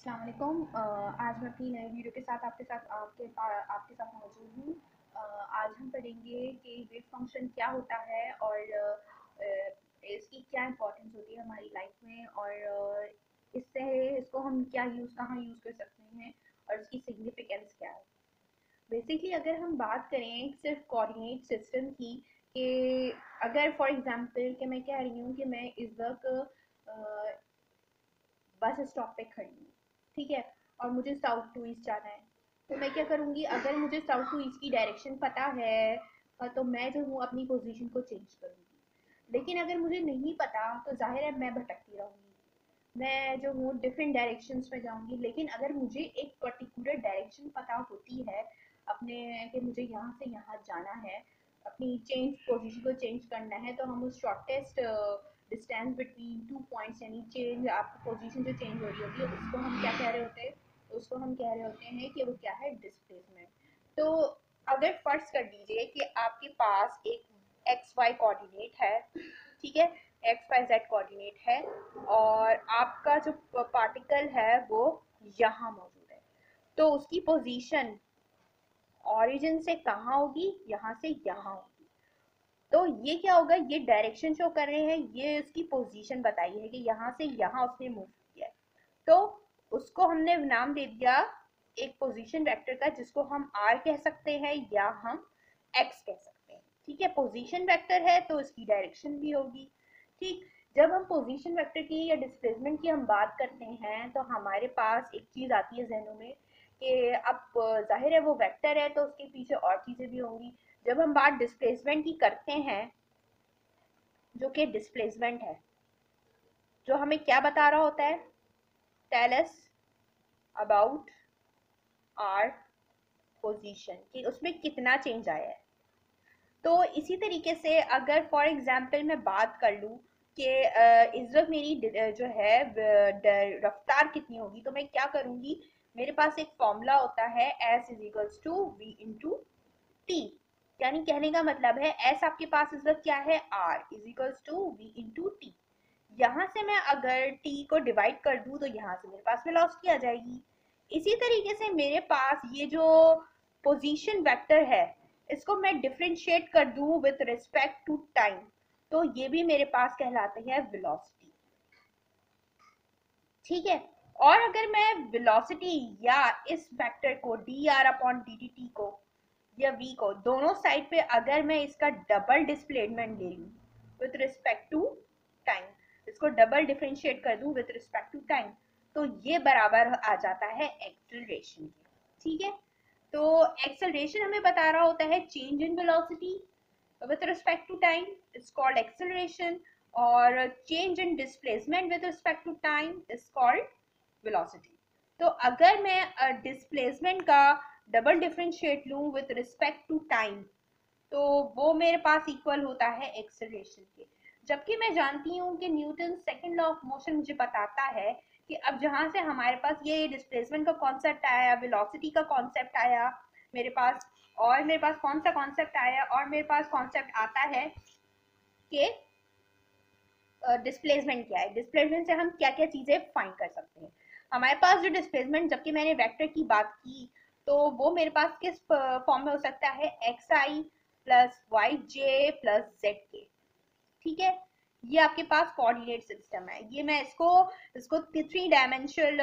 अस्सलाम वालेकुम। आज मैं अपनी नई वीडियो के साथ आपके साथ मौजूद हूँ। आज हम पढ़ेंगे कि वेव फंक्शन क्या होता है और इसकी क्या इम्पोर्टेंस होती है हमारी लाइफ में और इससे इसको हम कहाँ यूज़ कर सकते हैं और इसकी सिग्निफिकेंस क्या है। बेसिकली अगर हम बात करें सिर्फ कोऑर्डिनेट सिस्टम की, कि अगर फॉर एग्जांपल कि मैं कह रही हूँ कि मैं इस वक्त बस स्टॉप पे खड़ी हूँ, ठीक है, और मुझे साउथ टू ईस्ट जाना है। तो मैं क्या करूँगी, अगर मुझे साउथ टू ईस्ट की डायरेक्शन पता है तो मैं जो हूँ अपनी पोजीशन को चेंज करूँगी। लेकिन अगर मुझे नहीं पता तो जाहिर है मैं भटकती रहूँगी, मैं जो हूँ डिफरेंट डायरेक्शंस में जाऊँगी। लेकिन अगर मुझे एक पर्टिकुलर डायरेक्शन पता होती है अपने, कि मुझे यहाँ से यहाँ जाना है, अपनी चेंज पोजीशन को चेंज करना है, तो हम उस shortest distance between two points, यानी चेंज आपकी पोजीशन जो चेंज हो रही होती है उसको हम क्या कह रहे होते हैं, उसको हम कह रहे होते हैं कि वो क्या है, डिस्प्लेसमेंट। तो अगर फर्ज कर लीजिए कि आपके पास एक एक्स वाई कोऑर्डिनेट है, ठीक है, एक्स वाई जेड कोऑर्डिनेट है, और आपका जो पार्टिकल है वो यहाँ मौजूद है, तो उसकी पोजीशन ओरिजिन से कहाँ होगी, यहाँ से यहाँ होगी। तो ये क्या होगा, ये डायरेक्शन शो कर रहे हैं, ये उसकी पोजीशन बताई है कि यहाँ से यहाँ उसने मूव किया है। तो उसको हमने नाम दे दिया एक पोजीशन वेक्टर का, जिसको हम आर कह सकते हैं या हम एक्स कह सकते हैं। ठीक है, पोजीशन वेक्टर है तो इसकी डायरेक्शन भी होगी। ठीक, जब हम पोजीशन वेक्टर की या डिस्प्लेसमेंट की हम बात करते हैं तो हमारे पास एक चीज आती है जहनों में कि अब जाहिर है वो वेक्टर है तो उसके पीछे और चीजें भी होंगी। जब हम बात डिस्प्लेसमेंट की करते हैं, जो कि डिस्प्लेसमेंट है, जो हमें क्या बता रहा होता है, tell us about our position, कि उसमें कितना चेंज आया है। तो इसी तरीके से अगर फॉर एग्जांपल मैं बात कर लूँ कि इस वक्त मेरी जो है रफ्तार कितनी होगी, तो मैं क्या करूँगी, मेरे पास एक फॉर्मूला होता है S is equals to V into T. यानी कहने का मतलब है एस आपके पास इस वक्त क्या है, R is equals to V into T. यहाँ से मैं अगर टी को डिवाइड कर दूं तो यहाँ से मेरे पास वेलोसिटी आ जाएगी। इसी तरीके से मेरे पास ये जो पोजीशन वेक्टर है, इसको मैं डिफरेंशिएट कर दूं विद रिस्पेक्ट टू टाइम, तो ये भी मेरे पास कहलाते हैं वेलोसिटी। ठीक है, और अगर मैं वेलोसिटी या इस वेक्टर को D R upon D T T को या v को दोनों साइड पे अगर मैं इसका डबल डिस्प्लेसमेंट ले लूं विथ रिस्पेक्ट टू टाइम, इसको डबल डिफरेंशिएट कर दूं विथ रिस्पेक्ट टू टाइम, तो ये बराबर आ जाता है एक्सेलरेशन के। ठीक है, तो एक्सेलरेशन हमें बता रहा होता है change in velocity with respect to time, is called acceleration, और change in displacement with respect to time is called velocity। तो अगर मैं डिस्प्लेसमेंट का डबल डिफरेंशिएट लूं विथ रिस्पेक्ट टू टाइम, तो वो मेरे पास इक्वल होता है एक्सेलरेशन के। जबकि मैं जानती हूँ कि Newton second law of motion मुझे बताता है कि अब जहां से हमारे पास ये डिस्प्लेसमेंट का कॉन्सेप्ट आया, वेलोसिटी का कॉन्सेप्ट आया मेरे पास, और मेरे पास कौन सा कॉन्सेप्ट आया, और मेरे पास कॉन्सेप्ट आता है कि डिस्प्लेसमेंट क्या है, डिस्प्लेसमेंट से हम क्या क्या चीजें फाइंड कर सकते हैं। हमारे पास जो डिस्प्लेसमेंट, जबकि मैंने वेक्टर की बात की, तो वो मेरे पास किस फॉर्म में हो सकता है, एक्स आई प्लस वाई जे प्लस जेड के। ठीक है, ये आपके पास कोऑर्डिनेट सिस्टम है। ये मैं इसको इसको थ्री डायमेंशनल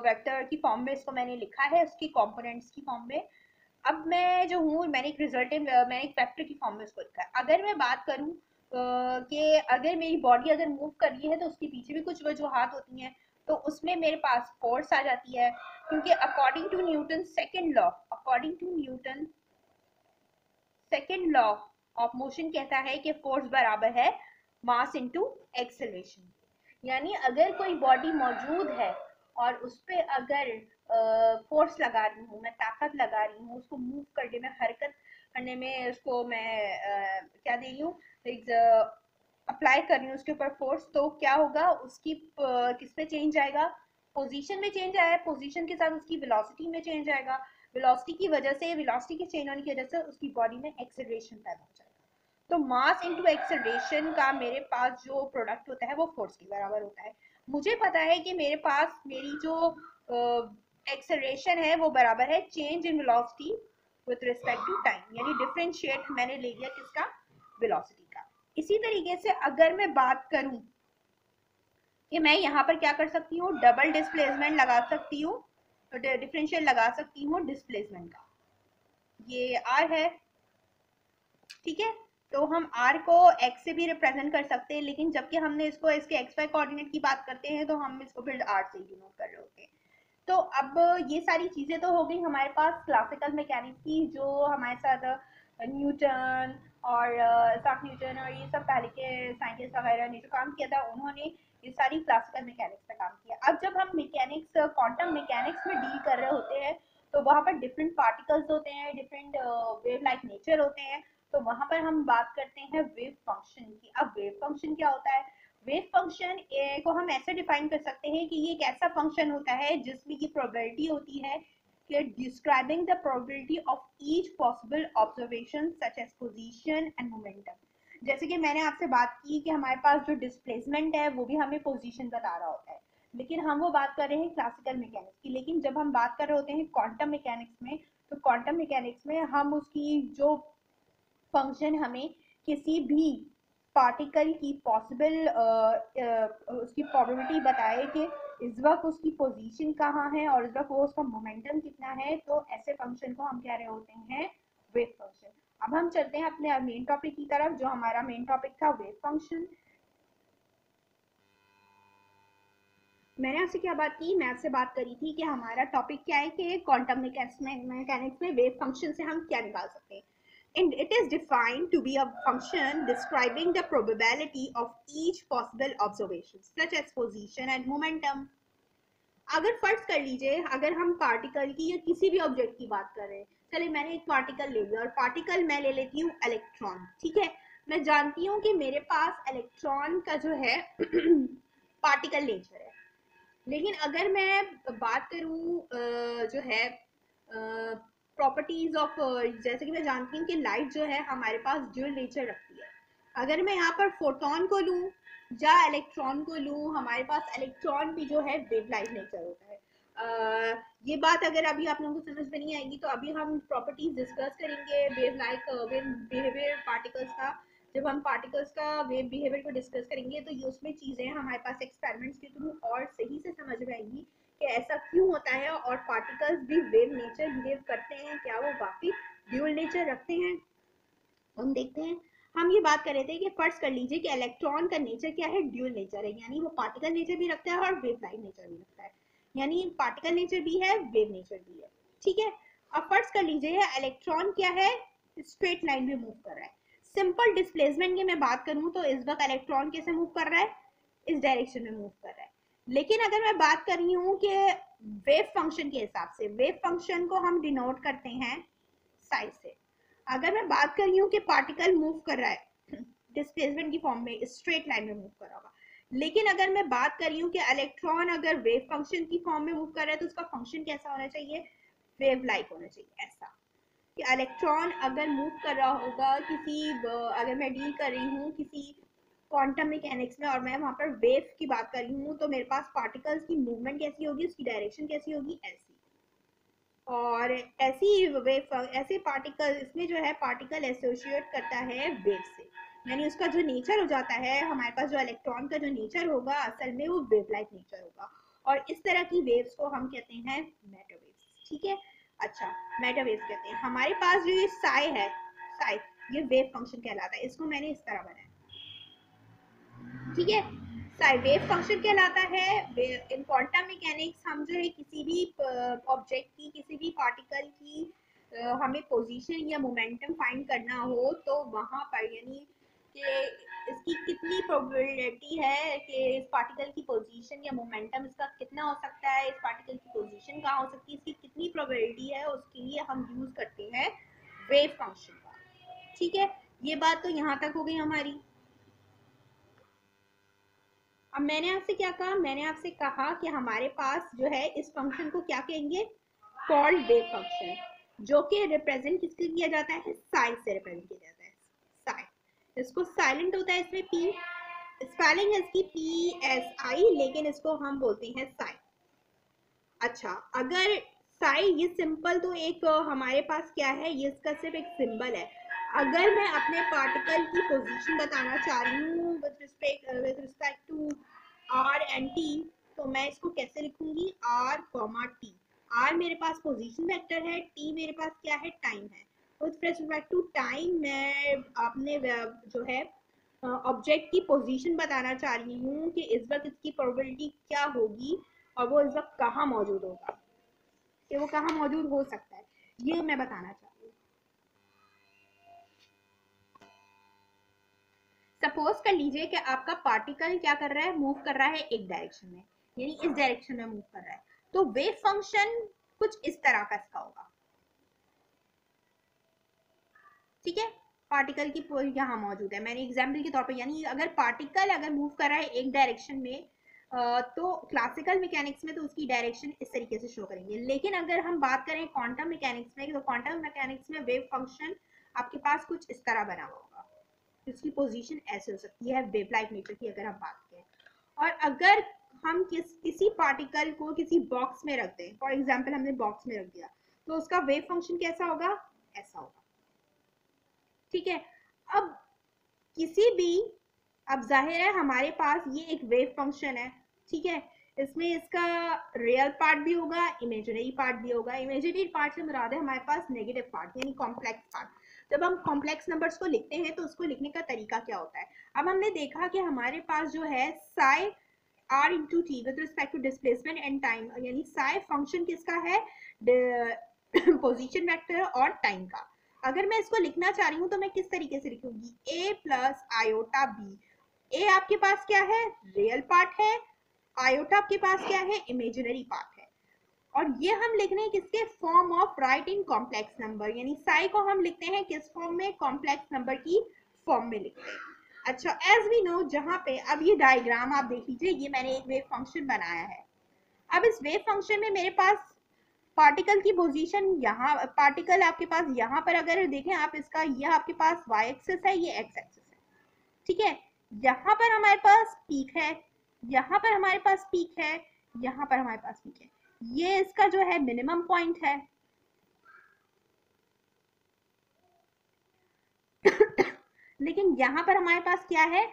वेक्टर की फॉर्म में इसको मैंने लिखा है, उसकी कंपोनेंट्स की फॉर्म में। अब मैं जो हूँ, मैंने एक मैंने एक वेक्टर की फॉर्म में उसको लिखा है। अगर मैं बात करूँ कि अगर मेरी बॉडी अगर मूव कर रही है तो उसके पीछे भी कुछ वजूहात होती हैं, तो उसमें मेरे पास फोर्स आ जाती है, क्योंकि according to Newton second law, according to Newton second law of motion कहता है कि फोर्स बराबर है मास इनटू एक्सेलरेशन। यानी अगर कोई बॉडी मौजूद है और उस पर अगर फोर्स लगा रही हूँ, मैं ताकत लगा रही हूँ उसको मूव करने में, हरकत करने में, उसको मैं क्या दे रही हूँ, अप्लाई कर रही हूँ उसके ऊपर फोर्स, तो क्या होगा, उसकी किस पे चेंज आएगा, पोजीशन में चेंज आया, पोजीशन के साथ उसकी वेलोसिटी में चेंज आएगा, वेलोसिटी की वजह से, वेलोसिटी के चेंज होने की वजह से उसकी बॉडी में एक्सेलरेशन पैदा हो जाएगा। तो मास इनटू एक्सेलरेशन का मेरे पास जो प्रोडक्ट होता है वो फोर्स के बराबर होता है। मुझे पता है कि मेरे पास मेरी जो एक्सेलरेशन है वो बराबर है change in velocity with respect to time, यानी डिफरेंशिएट मैंने ले लिया किसका, वेलोसिटी का। इसी तरीके से अगर मैं बात करूं कि मैं यहाँ पर क्या कर सकती हूँ, डबल डिस्प्लेसमेंट लगा सकती हूँ, तो डिफरेंशियल लगा सकती हूँ डिस्प्लेसमेंट का, ये आर है, ठीक है। तो हम r को x से भी रिप्रेजेंट कर सकते हैं, लेकिन जबकि हमने इसको इसके एक्स वाई कोऑर्डिनेट की बात करते हैं तो हम इसको फिर r से ही डिनोट कर रहे होते हैं। तो अब ये सारी चीजें तो हो गई हमारे पास क्लासिकल मैकेनिक्स की, जो हमारे साथ न्यूटन और इसाक न्यूटन और ये सब पहले के साइंटिस्ट वगैरह ने जो काम किया था, उन्होंने ये सारी क्लासिकल मैकेनिक्स पे काम किया। अब जब हम मैकेनिक्स क्वांटम मैकेनिक्स में डील कर रहे होते हैं तो वहाँ पर डिफरेंट पार्टिकल्स होते हैं, डिफरेंट वेव लाइक नेचर होते हैं, तो वहां पर हम बात करते हैं वेव फंक्शन की। अब वेव फंक्शन क्या होता है, वेव फंक्शन को हम ऐसे डिफाइन कर सकते हैं कि ये एक ऐसा फंक्शन होता है जिसमें की प्रोबेबिलिटी होती है कि describing the probability of each possible observation such as position and momentum. जैसे कि मैंने आपसे बात की कि हमारे पास जो डिस्प्लेसमेंट है वो भी हमें पोजीशन बता रहा होता है, लेकिन हम वो बात कर रहे हैं क्लासिकल मैकेनिक्स की। लेकिन जब हम बात कर रहे होते हैं क्वांटम मैकेनिक्स में, तो क्वांटम मैकेनिक्स में हम उसकी जो फंक्शन हमें किसी भी पार्टिकल की पॉसिबल उसकी प्रोबेबिलिटी बताए कि इस वक्त उसकी पोजीशन कहाँ है और इस वक्त वो उसका मोमेंटम कितना है, तो ऐसे फंक्शन को हम कह रहे होते हैं वेव फंक्शन। अब हम चलते हैं अपने मेन टॉपिक की तरफ, जो हमारा मेन टॉपिक था वेव फंक्शन। मैंने आपसे क्या बात की, मैं आपसे बात करी थी कि हमारा टॉपिक क्या है कि क्वांटम मैकेनिक्स में वेव फंक्शन से हम क्या निकाल सकते हैं। And it is defined to be a function describing the probability of each possible observation, such as position and momentum. अगर फर्ज कर लीजिए, अगर हम पार्टिकल की या किसी भी ऑब्जेक्ट की बात कर रहे हैं, चलिए मैंने एक पार्टिकल ले लिया और पार्टिकल मैं ले लेती हूँ इलेक्ट्रॉन, ठीक है। मैं जानती हूँ कि मेरे पास इलेक्ट्रॉन का जो है पार्टिकल नेचर है, लेकिन अगर मैं बात करूँ जो है प्रॉपर्टीज ऑफ, जैसे कि मैं जानती हूँ कि लाइट जो है हमारे पास ड्यूल नेचर रखती है। अगर मैं यहाँ पर फोटोन को लूँ या इलेक्ट्रॉन को लूँ, हमारे पास इलेक्ट्रॉन भी जो है वेव लाइट नेचर होता है। ये बात अगर अभी आप लोगों को समझ में नहीं आएगी तो अभी हम प्रॉपर्टीज डिस्कस करेंगे wave like wave behaviour particles का। जब हम पार्टिकल्स का वेव बिहेवियर को डिस्कस करेंगे तो ये उसमें चीजें हमारे पास एक्सपेरिमेंट्स के थ्रू और सही से समझ में आएंगी कि ऐसा क्यों होता है और पार्टिकल्स भी वेव नेचर बिहेव करते हैं, क्या वो वाकई ड्यूल नेचर रखते हैं, हम देखते हैं। हम ये बात कर रहे थे कि फर्ज कर लीजिए कि इलेक्ट्रॉन का नेचर क्या है, ड्यूल नेचर है, यानी वो पार्टिकल नेचर भी रखता है और वेव लाइट नेचर भी रखता है, यानी पार्टिकल नेचर भी है वेव नेचर भी है, ठीक है। अब फर्ज कर लीजिए इलेक्ट्रॉन क्या है, स्ट्रेट लाइन में मूव कर रहा है। सिंपल डिस्प्लेसमेंट की मैं बात करूं तो इस वक्त इलेक्ट्रॉन कैसे मूव कर रहा है, इस डायरेक्शन में मूव कर रहा है। लेकिन अगर मैं बात कर रही हूँ कि वेव फंक्शन के हिसाब से, वेव फंक्शन को हम डिनोट करते हैं साइज से। अगर मैं बात कर रही हूँ कि पार्टिकल मूव कर रहा है डिस्प्लेसमेंट की फॉर्म में, स्ट्रेट लाइन में मूव कर रहा होगा, लेकिन अगर मैं बात कर रही हूँ कि इलेक्ट्रॉन अगर वेव फंक्शन की फॉर्म में मूव कर रहा है तो उसका फंक्शन कैसा होना चाहिए, वेव लाइक होना चाहिए। ऐसा कि इलेक्ट्रॉन अगर मूव कर रहा होगा किसी, अगर मैं डील कर रही हूँ किसी क्वांटम मैकेनिक्स में और मैं वहां पर वेव की बात कर रही हूँ, तो मेरे पास पार्टिकल्स की मूवमेंट कैसी होगी, उसकी डायरेक्शन कैसी होगी, ऐसी। और ऐसी वेव, ऐसे पार्टिकल, इसमें जो है पार्टिकल एसोसिएट करता है वेव से, यानी उसका जो नेचर हो जाता है, हमारे पास जो इलेक्ट्रॉन का जो नेचर होगा असल में वो वेव लाइक नेचर होगा, और इस तरह की वेव्स को हम कहते हैं मैटर वेव्स, ठीक है। अच्छा, मैटर वेव्स कहते हैं। हमारे पास जो ये साई है, साई, ये वेव फंक्शन कहलाता है, इसको मैंने इस तरह बनाया, ठीक है। वेव फंक्शन कहलाता है। इन क्वांटम मैकेनिक्स हम जो है किसी भी ऑब्जेक्ट की, किसी भी पार्टिकल की हमें पोजीशन या मोमेंटम फाइंड करना हो तो वहां पर, यानी कि इसकी कितनी प्रोबेबिलिटी है कि इस पार्टिकल की पोजीशन या मोमेंटम इसका कितना हो सकता है, इस पार्टिकल की पोजीशन कहाँ हो सकती है, इसकी कितनी प्रोबेबिलिटी है, उसके लिए हम यूज करते हैं वेव फंक्शन का, ठीक है। ये बात तो यहाँ तक हो गई हमारी। अब मैंने आपसे क्या कहा, मैंने आपसे कहा कि हमारे पास जो है इस फंक्शन को क्या कहेंगे, कॉल्ड वेव फंक्शन, जो कि रिप्रेजेंट किससे किया जाता है, साई से रिप्रेजेंट किया जाता है, साई। इसको साइलेंट होता है इसमें पी, स्पेलिंग है इसकी PSI, लेकिन इसको हम बोलते हैं साई। अच्छा, अगर साई ये सिंपल तो एक हमारे पास क्या है, ये इसका सिर्फ एक सिंबल है। अगर मैं अपने पार्टिकल की पोजीशन बताना चाह रही हूँ with respect to R and T, तो मैं इसको कैसे लिखूंगी, आर कॉमा टी। आर मेरे पास पोजीशन वेक्टर है, टी मेरे पास क्या है, टाइम है। विद रिस्पेक्ट टू टाइम मैं अपने जो है ऑब्जेक्ट की पोजीशन बताना चाह रही हूँ कि इस वक्त इसकी प्रोबेबिलिटी क्या होगी और वो इस वक्त कहाँ मौजूद होगा, कि वो कहाँ मौजूद हो सकता है, ये मैं बताना चाहती हूँ। सपोज कर लीजिए कि आपका पार्टिकल क्या कर रहा है, मूव कर रहा है एक डायरेक्शन में, यानी इस डायरेक्शन में मूव कर रहा है, तो वेव फंक्शन कुछ इस तरह का इसका होगा। ठीक है, पार्टिकल की यहाँ मौजूद है, मैंने एग्जाम्पल के तौर पर, यानी अगर पार्टिकल अगर मूव कर रहा है एक डायरेक्शन में, तो क्लासिकल मैकेनिक्स में तो उसकी डायरेक्शन इस तरीके से शो करेंगे। लेकिन अगर हम बात करें क्वांटम मैकेनिक्स में, तो क्वांटम मैकेनिक्स में वेव फंक्शन आपके पास कुछ इस तरह बना होगा, उसकी पोजीशन ऐसे हो सकती है वेव लाइक नेचर की अगर हम बात करें। और अगर हम किसी पार्टिकल को किसी बॉक्स में रख दें, फॉर एग्जाम्पल हमने बॉक्स में रख दिया, तो उसका वेव फंक्शन कैसा होगा, ऐसा होगा। ठीक है, अब किसी भी, अब जाहिर है हमारे पास ये एक वेव फंक्शन है, ठीक है, इसमें इसका रियल पार्ट भी होगा, इमेजिनरी पार्ट भी होगा। इमेजिनरी पार्ट से मुराद है हमारे पास नेगेटिव पार्ट यानी कॉम्प्लेक्स पार्ट। जब हम कॉम्प्लेक्स नंबर्स को लिखते हैं तो उसको लिखने का तरीका क्या होता है। अब हमने देखा कि हमारे पास जो है psi R into T with respect to displacement and time, यानी साई फंक्शन किसका है, पोजीशन वेक्टर और टाइम का। अगर मैं इसको लिखना चाह रही हूँ तो मैं किस तरीके से लिखूंगी, ए प्लस आयोटा बी। ए आपके पास क्या है, रियल पार्ट है, आयोटा आपके पास क्या है, इमेजिनरी पार्ट है। और ये हम लिख रहे हैं किसके form of right in complex number, यानी साई को हम लिखते हैं किस फॉर्म में, कॉम्प्लेक्स नंबर की फॉर्म में लिखते हैं। अच्छा, एज वी नो, जहां पे अब ये डायग्राम आप देख लीजिए, ये मैंने एक वेव फंक्शन बनाया है। अब इस वेव फंक्शन में मेरे पास पार्टिकल की पोजीशन, यहाँ पार्टिकल आपके पास यहाँ पर अगर देखें आप, इसका ये आपके पास y एक्सिस है, ये x एक्सिस है। ठीक है, यहाँ पर हमारे पास पीक है, यहाँ पर हमारे पास पीक है, यहाँ पर हमारे पास पीक है, ये इसका जो है मिनिमम पॉइंट है। लेकिन यहाँ पर हमारे पास क्या है,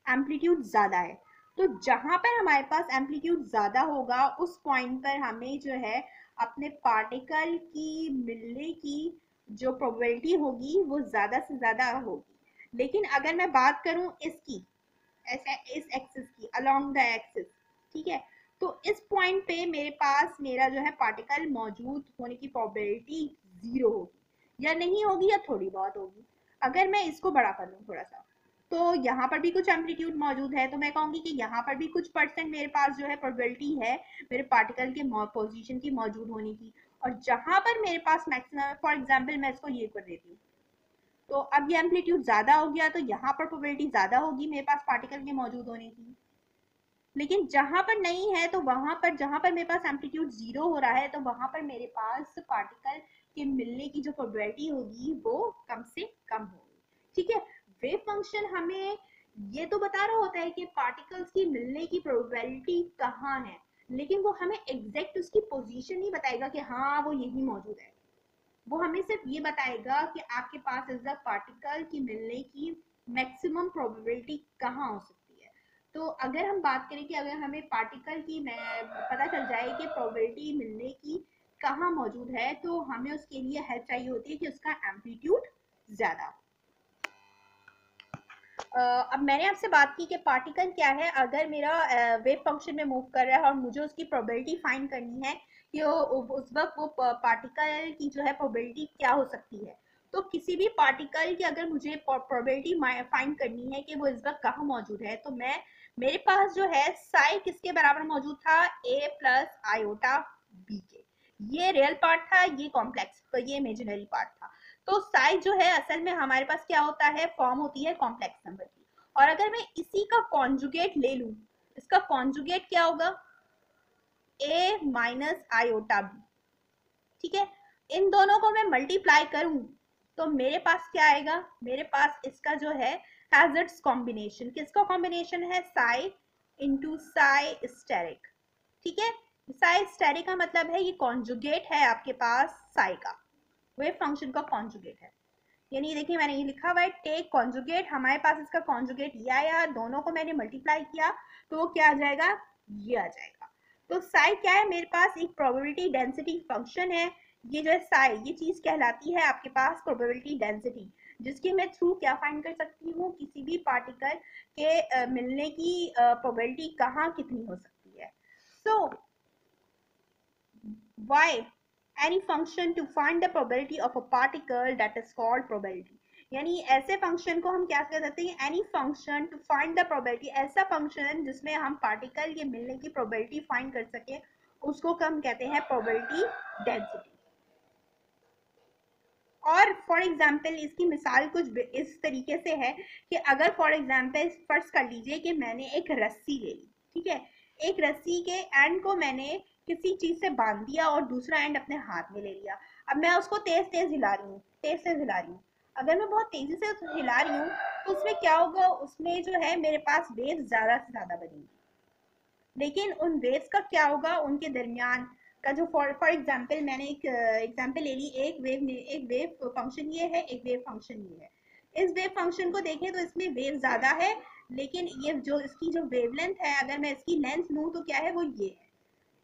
एम्पलीट्यूड ज्यादा है। तो जहां पर हमारे पास एम्पलीट्यूड ज्यादा होगा उस पॉइंट पर हमें जो है अपने पार्टिकल की मिलने की जो प्रोबेबिलिटी होगी वो ज्यादा से ज्यादा होगी। लेकिन अगर मैं बात करूं इसकी, इस एक्सिस की, अलोंग द एक्सिस, ठीक है, तो इस पॉइंट पे मेरे पास मेरा जो है पार्टिकल मौजूद होने की प्रोबेबिलिटी 0 होगी, या नहीं होगी, या थोड़ी बहुत होगी। अगर मैं इसको बड़ा कर लूँ थोड़ा सा, तो यहाँ पर भी कुछ एम्पलीट्यूड मौजूद है, तो मैं कहूंगी कि यहाँ पर भी कुछ परसेंट मेरे पास जो है प्रोबेबिलिटी है मेरे पार्टिकल के पोजीशन की मौजूद होने की। और जहां पर मेरे पास मैक्सिमम, फॉर एग्जांपल मैं इसको ये कर देती हूँ, तो अब ये एम्पलीट्यूड ज्यादा हो गया, तो यहाँ पर प्रोबेबिलिटी ज्यादा होगी मेरे पास पार्टिकल के मौजूद होने की। लेकिन जहां पर नहीं है, तो वहां पर जहां पर मेरे पास एम्पलीट्यूड 0 हो रहा है, तो वहां पर मेरे पास पार्टिकल के मिलने की जो प्रोबेबिलिटी होगी वो कम से कम होगी। ठीक है, वेव फंक्शन हमें ये तो बता रहा होता है कि पार्टिकल्स की मिलने की प्रोबेबिलिटी कहाँ है, लेकिन वो हमें एग्जैक्ट उसकी पोजीशन नहीं बताएगा कि हाँ वो यही मौजूद है। वो हमें सिर्फ ये बताएगा कि आपके पास इस पार्टिकल की मिलने की मैक्सिमम प्रोबेबिलिटी कहाँ हो सकती है। तो अगर हम बात करें कि अगर हमें पार्टिकल की पता चल जाए कि प्रोबेबिलिटी मिलने की कहाँ मौजूद है, तो हमें उसके लिए हेल्प चाहिए होती है कि उसका एम्पलीट्यूड ज्यादा। अब मैंने आपसे बात की कि पार्टिकल क्या है, अगर मेरा वेव फंक्शन में मूव कर रहा है और मुझे उसकी प्रोबेबिलिटी फाइंड करनी है कि उस वक्त वो पार्टिकल की जो है प्रोबेबिलिटी क्या हो सकती है। तो किसी भी पार्टिकल की अगर मुझे प्रोबेबिलिटी फाइंड करनी है कि वो इस वक्त कहाँ मौजूद है, तो मैं, मेरे पास जो है साई किसके बराबर मौजूद था, a प्लस आयोटा बी के। ये रियल पार्ट था, ये कॉम्प्लेक्स, ये इमेजिनरी पार्ट था। तो साई जो है असल में हमारे पास क्या होता है, फॉर्म होती है कॉम्प्लेक्स नंबर की। और अगर मैं इसी का कॉन्जुगेट ले लूं, इसका कॉन्जुगेट क्या होगा, a माइनस आयोटा बी। ठीक है, इन दोनों को मैं मल्टीप्लाई करूं तो मेरे पास क्या आएगा, मेरे पास इसका जो है हैज इट्स कॉम्बिनेशन, किसका कॉम्बिनेशन है, साई इंटू साई स्टेरिक, ठीक है। साई स्टेरिक का मतलब है ये कॉन्जुगेट है आपके पास साई का, वेव फंक्शन का कॉन्जुगेट है। यानी देखिए मैंने ये लिखा हुआ है टेक कॉन्जुगेट, हमारे पास इसका कॉन्जुगेट ये आया, दोनों को मैंने मल्टीप्लाई किया तो वो क्या आ जाएगा, ये आ जाएगा। तो साई क्या है, मेरे पास एक प्रोबेबिलिटी डेंसिटी फंक्शन है। ये जो है साई, ये चीज कहलाती है आपके पास प्रोबेबिलिटी डेंसिटी, जिसके मैं थ्रू क्या फाइंड कर सकती हूँ, किसी भी पार्टिकल के मिलने की प्रोबेबिलिटी कहाँ कितनी हो सकती है। सो why any function to find the probability of a particle that is called probability, यानी ऐसे फंक्शन को हम क्या कह सकते हैं, any function to find the probability, ऐसा फंक्शन जिसमें हम पार्टिकल के मिलने की प्रोबेबिलिटी फाइंड कर सके, उसको हम कहते हैं प्रोबेबिलिटी डेंसिटी। और फॉर एग्जाम्पल इसकी मिसाल कुछ इस तरीके से है कि अगर फॉर एग्जाम्पल फर्ज कर लीजिए कि मैंने एक रस्सी ले ली, ठीक है, एक रस्सी के एंड को मैंने किसी चीज से बांध दिया और दूसरा एंड अपने हाथ में ले लिया। अब मैं उसको तेज तेज हिला रही हूँ, तेज तेज हिला रही हूँ। अगर मैं बहुत तेजी से हिला रही हूँ तो उसमें क्या होगा, उसमें जो है मेरे पास वेव ज्यादा से ज्यादा बनेगी, लेकिन उन वेव्स का क्या होगा, उनके दरमियान का जो फॉर एग्जांपल मैंने एक एग्जांपल ले ली, एक वेव फंक्शन ये है, एक वेव फंक्शन ये है। इस वेव फंक्शन को देखें तो इसमें वेव ज्यादा है, लेकिन ये जो इसकी जो वेवलेंथ है, अगर मैं इसकी लेंथ लूँ तो क्या है, वो ये है।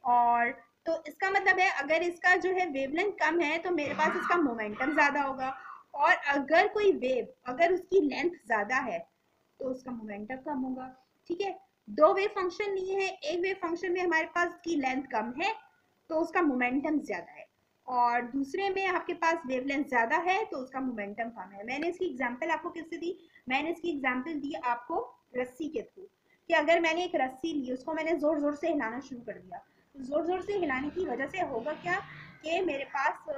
और तो इसका मतलब है अगर इसका जो है वेवलेंथ कम है तो मेरे पास इसका मोमेंटम ज्यादा होगा, और अगर कोई वेव अगर उसकी लेंथ ज्यादा है तो उसका मोमेंटम कम होगा, ठीक है। दो वेव फंक्शन लिए हैं, एक वेव फंक्शन में हमारे पास की लेंथ कम है तो उसका मोमेंटम ज्यादा है, और दूसरे में आपके पास वेवलेंथ ज्यादा है तो उसका मोमेंटम कम है। मैंने इसकी एग्जांपल आपको किससे दी, मैंने इसकी एग्जांपल दी आपको रस्सी के थ्रू, कि अगर मैंने एक रस्सी ली, उसको मैंने जोर जोर से हिलाना शुरू कर दिया, तो जोर जोर से हिलाने की वजह से होगा क्या कि मेरे पास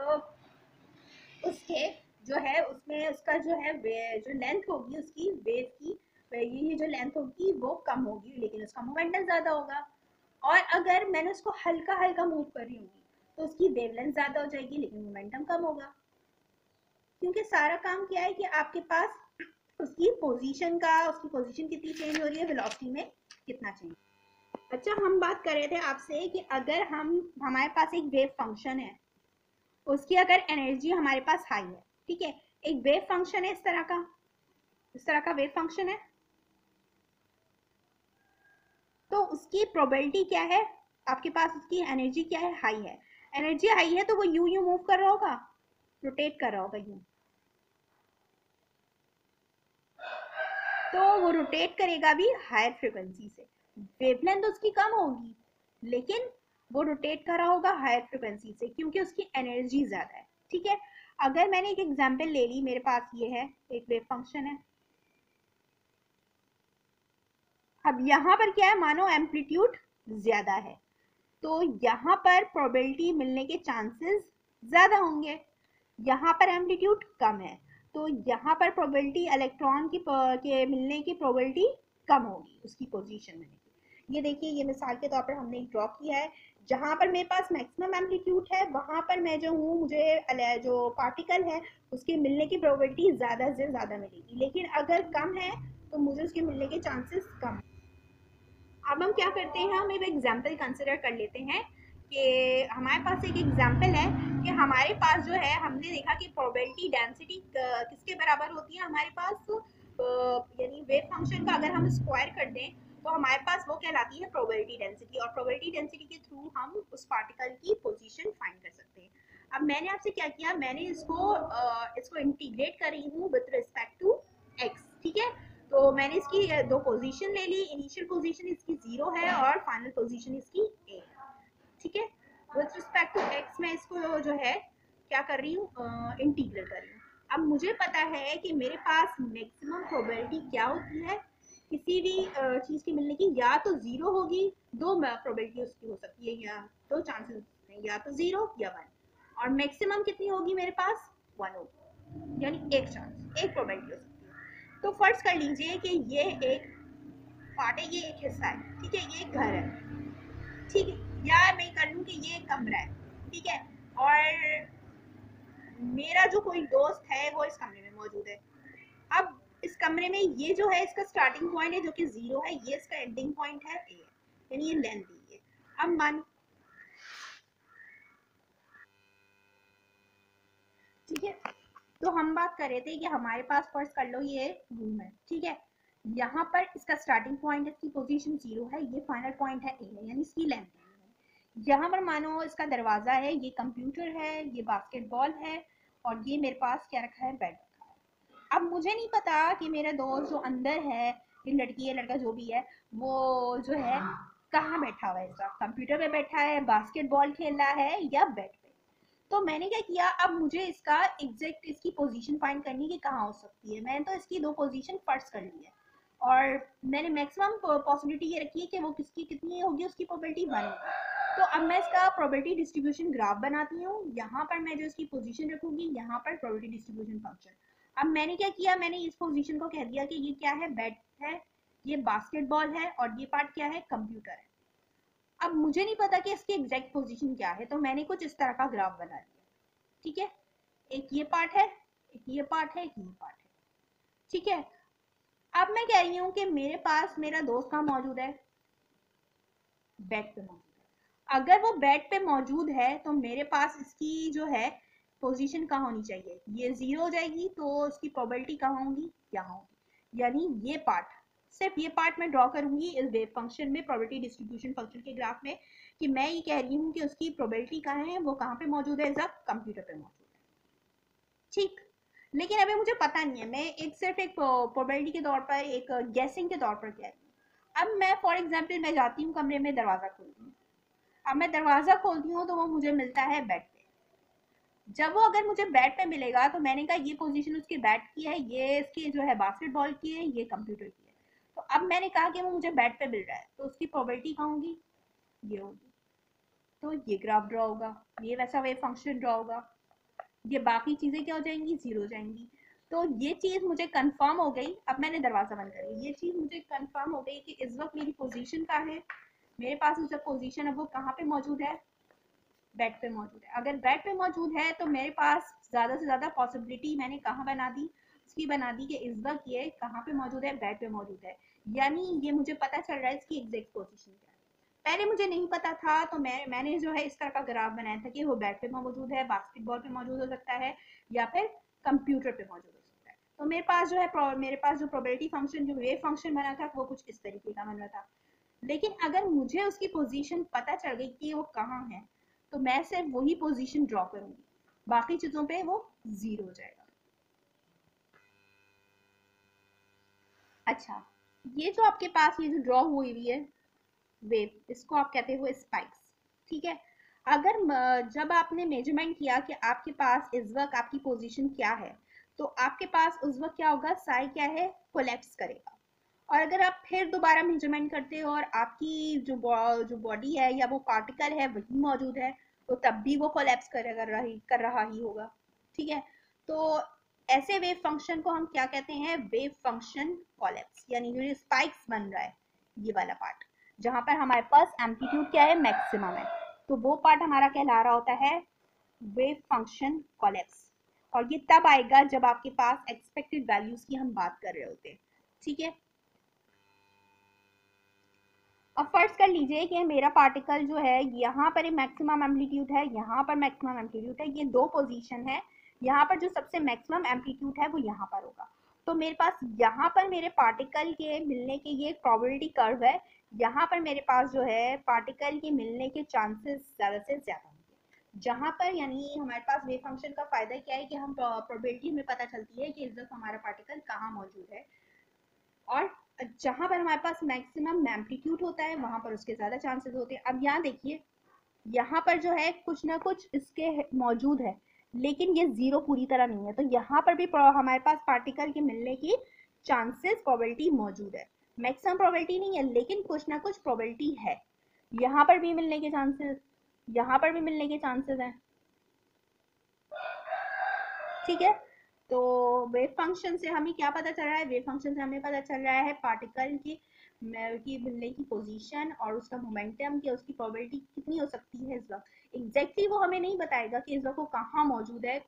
उसके जो है उसमें उसका जो है जो लेंथ होगी उसकी वेव की, ये जो लेंथ होगी वो कम होगी, लेकिन उसका मोमेंटम ज्यादा होगा। और अगर मैंने उसको हल्का हल्का मूव कर रही होगी तो उसकी वेवलेंथ ज्यादा हो जाएगी, लेकिन मोमेंटम कम होगा, क्योंकि सारा काम क्या है कि आपके पास उसकी पोजीशन कितनी चेंज हो रही है, वेलोसिटी में कितना चेंज। अच्छा, हम बात कर रहे थे आपसे कि अगर हमारे पास एक वेव फंक्शन है, उसकी अगर एनर्जी हमारे पास हाई है, ठीक है, एक वेव फंक्शन है इस तरह का वेव फंक्शन है, तो उसकी प्रोबेबिलिटी क्या है, आपके पास उसकी एनर्जी क्या है, हाई है। एनर्जी हाई है तो वो यूं मूव कर रहा होगा, रोटेट कर रहा होगा यूं, तो वो रोटेट करेगा भी हायर फ्रिक्वेंसी से, वेवलेंथ उसकी कम होगी लेकिन वो रोटेट कर रहा होगा हायर फ्रिक्वेंसी से, क्योंकि उसकी एनर्जी ज्यादा है, ठीक है। अगर मैंने एक एग्जांपल ले ली, मेरे पास ये है एक वेव फंक्शन है, अब यहाँ पर क्या है, मानो एम्पलीट्यूड ज्यादा है तो यहाँ पर प्रोबेबिलिटी मिलने के चांसेस ज्यादा होंगे, यहाँ पर एम्पलीट्यूड कम है तो यहाँ पर प्रोबेबिलिटी इलेक्ट्रॉन के मिलने की प्रोबेबिलिटी कम होगी उसकी पोजीशन में। ये देखिए, ये मिसाल के तौर पर हमने ड्रॉ किया है, जहां पर मेरे पास मैक्सिमम एम्पलीट्यूड है वहां पर मैं जो हूँ, मुझे जो पार्टिकल है उसके मिलने की प्रोबेबिलिटी ज्यादा से ज्यादा मिलेगी, लेकिन अगर कम है तो मुझे उसके मिलने के चांसेस कम। अब हम क्या करते हैं, हम एक एग्जाम्पल कंसिडर कर लेते हैं कि हमारे पास एक एग्जाम्पल है कि हमारे पास जो है, हमने देखा कि प्रोबेबिलिटी डेंसिटी किसके बराबर होती है हमारे पास, यानी वेव फंक्शन का अगर हम स्क्वायर कर दें तो हमारे पास वो कहलाती है प्रोबेबिलिटी डेंसिटी, और प्रोबेबिलिटी डेंसिटी के थ्रू हम उस पार्टिकल की पोजीशन फाइंड कर सकते हैं। अब मैंने आपसे क्या किया, मैंने इसको इंटीग्रेट कर रही हूँ विद रिस्पेक्ट टू एक्स, ठीक है। तो मैंने इसकी दो पोजीशन ले ली, इनिशियल पोजीशन इसकी 0 है और फाइनल पोजीशन इसकी 1 है, ठीक है। विद रिस्पेक्ट टू एक्स मैं इसको जो है क्या कर रही हूँ, इंटीग्रल कर रही हूँ। अब मुझे पता है कि मेरे पास मैक्सिमम प्रोबेबिलिटी क्या होती है किसी भी चीज के मिलने की, या तो 0 होगी, दो प्रोबेबिलिटी उसकी हो सकती है, या दो चांसेस हैं, या तो 0 या 1, और मैक्सिमम कितनी होगी मेरे पास, 1 होगी, यानी एक चांस, एक प्रोबेबिलिटी हो सकती है। तो फर्ज कर लीजिए कि ये एक पार्ट है, ये एक हिस्सा है, ठीक है, ये एक घर है, ठीक है, या मैं कर लूँ कि ये एक कमरा है, ठीक है, और मेरा जो कोई दोस्त है वो इस कमरे में मौजूद है। अब इस कमरे में ये जो है इसका स्टार्टिंग पॉइंट है जो कि 0 है, ये इसका एंडिंग पॉइंट है ए, यानी ये लेंथ दी है। अब मान, ठीक है, तो हम बात कर रहे थे कि हमारे पास फर्स्ट कर लो ये रूम है, ठीक है, यहाँ पर इसका स्टार्टिंग पॉइंट है, इसकी पोजीशन 0 है, ये फाइनल पॉइंट है ए है, यानी इसकी लेंथ है। यहाँ पर मानो इसका दरवाजा है, ये कंप्यूटर है, ये बास्केटबॉल है, और ये मेरे पास क्या रखा है, बेड रखा है। अब मुझे नहीं पता कि मेरा दोस्त जो अंदर है, ये लड़की है लड़का जो भी है, वो जो है कहाँ बैठा हुआ है, इसका कंप्यूटर पे बैठा है, बास्केटबॉल खेल रहा है, या बेड पे। तो मैंने क्या किया, अब मुझे इसका एग्जैक्ट इसकी पोजीशन फाइंड करनी कि कहाँ हो सकती है। मैंने तो इसकी दो पोजीशन फर्स्ट कर ली है, और मैंने मैक्सिमम पॉसिबिलिटी ये रखी है कि वो किसकी कितनी होगी, उसकी प्रोबेबिलिटी 1 होगी। तो अब मैं इसका प्रोबेबिलिटी डिस्ट्रीब्यूशन ग्राफ बनाती हूँ, यहाँ पर मैं जो इसकी पोजीशन रखूंगी, यहाँ पर प्रोबेबिलिटी डिस्ट्रीब्यूशन फंक्शन। अब मैंने क्या किया, मैंने इस पोजीशन को कह दिया कि ये क्या है, बेड है, ये बास्केटबॉल है, और ये पार्ट क्या है, कंप्यूटर है। अब मुझे नहीं पता कि इसकी एग्जैक्ट पोजीशन क्या है, तो मैंने कुछ इस तरह का ग्राफ बना लिया, ठीक है, एक ये पार्ट है, एक ये पार्ट है, एक ये पार्ट है, ठीक है। अब मैं कह रही हूँ कि मेरे पास मेरा दोस्त कहाँ मौजूद है, बेड पे मौजूद है। अगर वो बेड पे मौजूद है तो मेरे पास इसकी जो है पोजीशन कहाँ होनी चाहिए, ये 0 हो जाएगी, तो उसकी प्रोबेबिलिटी कहाँ होगी, यहाँ होगी। यानी ये पार्ट, सिर्फ ये पार्ट मैं ड्रॉ करूंगी इस वेव फंक्शन में, प्रोबेबिलिटी डिस्ट्रीब्यूशन फंक्शन के ग्राफ में, कि मैं ये कह रही हूँ कि उसकी प्रोबेबिलिटी कहाँ है, वो कहाँ पे मौजूद है, जब कंप्यूटर पे मौजूद है, ठीक। लेकिन अभी मुझे पता नहीं है, मैं एक सिर्फ एक प्रोबेबिलिटी के तौर पर, एक गेसिंग के तौर पर कह रही हूँ। अब मैं फॉर एग्जाम्पल मैं जाती हूँ कमरे में, दरवाजा खोलती हूँ। अब मैं दरवाजा खोलती हूँ तो वो मुझे मिलता है बेड पे। जब वो अगर मुझे बेड पे मिलेगा तो मैंने कहा ये पोजीशन उसकी बेड की है, ये इसकी जो है बास्केटबॉल की है, ये कंप्यूटर की है। तो अब मैंने कहा कि वो मुझे बेड पे मिल रहा है, तो उसकी प्रोबेबिलिटी कहाँ होगी, ये होगी। तो ये ग्राफ ड्रॉ होगा, ये वैसा वेव फंक्शन ड्रॉ होगा, ये बाकी चीजें क्या हो जाएंगी, 0 हो जाएंगी। तो ये चीज मुझे कंफर्म हो गई। अब मैंने दरवाजा बंद कर दिया, ये चीज मुझे कंफर्म हो गई कि इस वक्त मेरी पोजीशन कहाँ है, मेरे पास जो पोजीशन है वो कहाँ पे मौजूद है, बेड पे मौजूद है। अगर बेड पे मौजूद है तो मेरे पास ज्यादा से ज्यादा पॉसिबिलिटी मैंने कहाँ बना दी, उसकी बना दी कि इस वक्त ये कहाँ पे मौजूद है, बेड पे मौजूद है। यानी ये मुझे पता चल रहा है इसकी एग्जैक्ट पोजीशन क्या है। पहले मुझे नहीं पता था, तो मैंने जो है इस तरह का ग्राफ बनाया था कि वो बेड पे मौजूद है, बास्केटबॉल पे मौजूद हो सकता है, या फिर कंप्यूटर पे मौजूद हो सकता है। तो मेरे पास जो है मेरे पास जो प्रोबेबिलिटी फंक्शन, जो वेव फंक्शन बना था, वो कुछ इस तरीके का बना था। लेकिन अगर मुझे उसकी पोजीशन पता चल गई कि वो कहाँ है, तो मैं सिर्फ वही पोजीशन ड्रॉ करूंगी, बाकी चीजों पे वो 0 हो जाएगा। अच्छा, ये जो आपके पास ये जो ड्रॉ हुई है वेव, इसको आप कहते हो स्पाइक्स, ठीक है। अगर जब आपने मेजरमेंट किया कि आपके पास इस वक्त आपकी पोजीशन क्या है, तो आपके पास उस वक्त क्या होगा, साई क्या है, कोलैप्स करेगा। और अगर आप फिर दोबारा मेजरमेंट करते हो और आपकी जो बॉडी है या वो पार्टिकल है वही मौजूद है, तो तब भी वो कोलैप्स कर रहा ही होगा, ठीक है। तो ऐसे वेव फंक्शन को हम क्या कहते हैं, वेव फंक्शन कोलैप्स, यानी जो स्पाइक्स बन रहा है, ये वाला पार्ट, जहां पर हमारे पास एम्पलीट्यूड क्या है, मैक्सिमम है, तो वो पार्ट हमारा कहला रहा होता है वेव फंक्शन कोलैप्स। और ये तब आएगा जब आपके पास एक्सपेक्टेड वैल्यूज की हम बात कर रहे होते हैं, ठीक है। अब फर्ज कर लीजिए कि मेरा पार्टिकल जो है यहाँ पर मैक्सिमम एम्पलीट्यूड है, यहाँ पर मैक्सिमम एम्पलीट्यूड है, ये दो पोजीशन है, यहाँ पर जो सबसे मैक्सिमम एम्पलीट्यूड है वो यहाँ पर होगा। तो मेरे पास यहाँ पर मेरे पार्टिकल के मिलने के ये प्रोबेबिलिटी कर्व है, यहाँ पर मेरे पास जो है पार्टिकल के मिलने के चांसेस ज़्यादा से ज़्यादा होंगे। जहाँ पर यानी हमारे पास वेव फंक्शन का फायदा क्या है कि हम प्रोबेबिलिटी में पता चलती है कि इस वक्त हमारा पार्टिकल कहाँ मौजूद है, और जहां पर हमारे पास मैक्सिमम एम्पलीट्यूड होता है वहां पर उसके ज्यादा चांसेस होते हैं। अब यहाँ देखिए, यहाँ पर जो है कुछ ना कुछ इसके मौजूद है, लेकिन ये 0 पूरी तरह नहीं है, तो यहाँ पर भी हमारे पास पार्टिकल के मिलने की चांसेस प्रोबेबिलिटी मौजूद है। मैक्सिमम प्रोबेबिलिटी नहीं है, लेकिन कुछ ना कुछ प्रोबेबिलिटी है। यहाँ पर भी मिलने के चांसेस, यहाँ पर भी मिलने के चांसेस हैं, ठीक है। तो वेव फंक्शन से हमें क्या पता चल रहा है, वेव फंक्शन से हमें पता चल रहा है पार्टिकल की मिलने की पोजीशन और उसका मोमेंटम, कि उसकी प्रोबेबिलिटी कितनी हो सकती है इस वक्त। एग्जैक्टली वो हमें नहीं बताएगा कि इस वक्त वो कहाँ मौजूद है,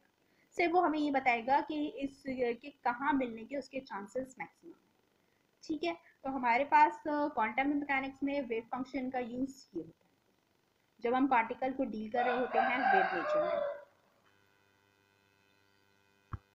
सिर्फ वो हमें ये बताएगा कि इस के कहाँ मिलने के उसके चांसेस मैक्सिमम है। ठीक है, तो हमारे पास क्वांटम मैकेनिक्स में वेव फंक्शन का यूज ये होता है जब हम पार्टिकल को डील कर रहे होते हैं वेव नेचर में।